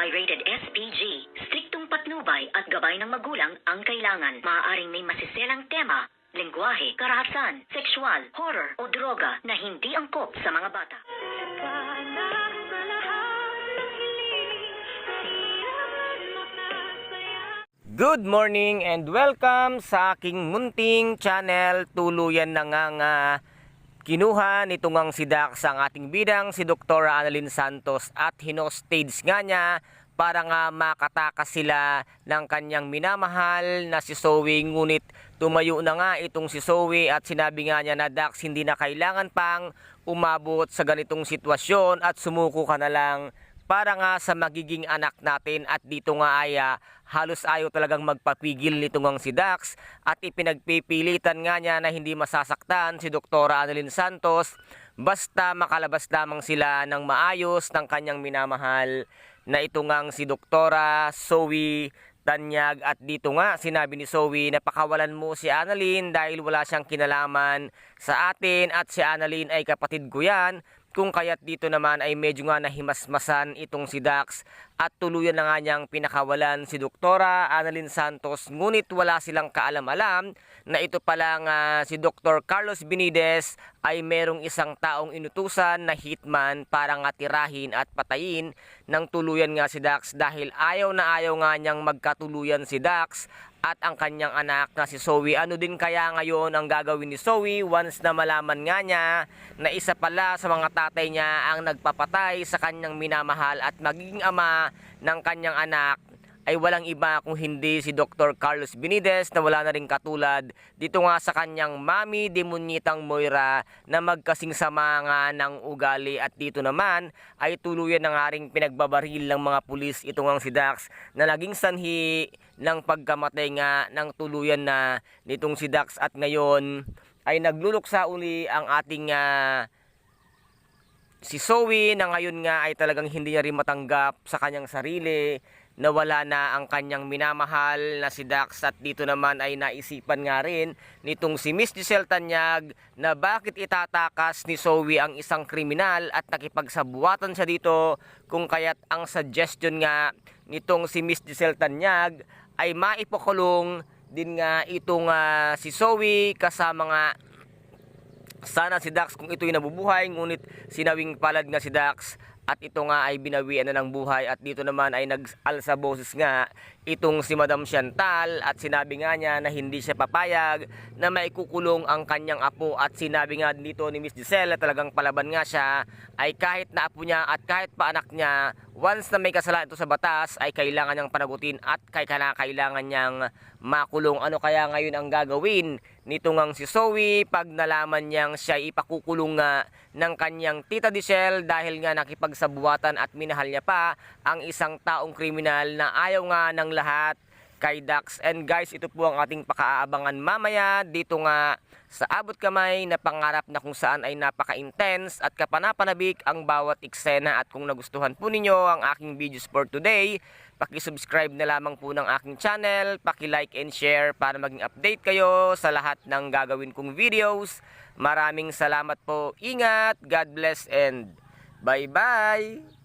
Pirated SPG. Striktong patnubay at gabay ng magulang ang kailangan. Maaaring may masiselang tema, lengguwahe, karahasan, sexual, horror o droga na hindi angkop sa mga bata. Good morning and welcome sa aking munting channel. Tuluyan na nga kinuha nitong ang si Dax ang ating bidang si Dr. Annalyn Santos at hinostage nga niya para nga makatakas sila ng kanyang minamahal na si Zoe. Ngunit tumayo na nga itong si Zoe at sinabi nga niya na, Dax, hindi na kailangan pang umabot sa ganitong sitwasyon at sumuko ka na lang para nga sa magiging anak natin. At dito nga ay halos ayaw talagang magpapigil nitong ang si Dax at ipinagpipilitan nga niya na hindi masasaktan si Dr. Annalyn Santos basta makalabas lamang sila ng maayos ng kanyang minamahal na ito ngang si Dr. Zoe Tanyag. At dito nga sinabi ni Zoe na pakawalan mo si Annalyn dahil wala siyang kinalaman sa atin at si Annalyn ay kapatid ko yan. Kung kaya't dito naman ay medyo nga nahimasmasan itong si Dax at tuluyan na nga niyang pinakawalan si Dr. Annalyn Santos. Ngunit wala silang kaalam-alam na ito palang si Dr. Carlos Benitez ay merong isang taong inutusan na hitman para nga tirahin at patayin ng tuluyan nga si Dax dahil ayaw na ayaw nga niyang magkatuluyan si Dax at ang kanyang anak na si Zoe. Ano din kaya ngayon ang gagawin ni Zoe once na malaman nga niya na isa pala sa mga tatay niya ang nagpapatay sa kanyang minamahal at magiging ama ng kanyang anak ay walang iba kung hindi si Dr. Carlos Benitez na wala na rin katulad dito nga sa kanyang mami demonyitang Moira na magkasing sama nga ng ugali. At dito naman ay tuluyan na nga ring pinagbabaril ng mga pulis itong ang si Dax na naging sanhi ng pagkamatay nga ng tuluyan na nitong si Dax. At ngayon ay nagluluksa uli ang ating si Zoe na ngayon nga ay talagang hindi niya rin matanggap sa kanyang sarili na wala na ang kanyang minamahal na si Dax. At dito naman ay naisipan nga rin nitong si Miss Giselle Tanyag na bakit itatakas ni Zoe ang isang kriminal at nakipagsabuatan siya dito, kung kaya't ang suggestion nga nitong si Miss Giselle Tanyag ay maipakulong din nga itong si Zoe kasama nga sana si Dax kung ito'y nabubuhay. Ngunit sinawing palad nga si Dax at ito nga ay binawian na ng buhay. At dito naman ay nag-alsa boses nga itong si Madam Chantal at sinabi nga niya na hindi siya papayag na maikukulong ang kanyang apo. At sinabi nga dito ni Miss Giselle talagang palaban nga siya ay kahit na apo niya at kahit pa anak niya, once na may kasalanan ito sa batas ay kailangan niyang panagutin at kailangan niyang makulong. Ano kaya ngayon ang gagawin nito ngang si Zoe pag nalaman niyang siya ipakukulong nga ng kanyang tita Giselle dahil nga nakipagsabuatan at minahal niya pa ang isang taong kriminal na ayaw nga ng lahat kay Dax. And guys, ito po ang ating pakaabangan mamaya dito nga sa Abot Kamay na pangarap na kung saan ay napaka-intense at kapanapanabik ang bawat eksena. At kung nagustuhan po ninyo ang aking videos for today, paki-subscribe na lamang po ng aking channel, paki-like and share para maging update kayo sa lahat ng gagawin kong videos. Maraming salamat po. Ingat, God bless and bye-bye!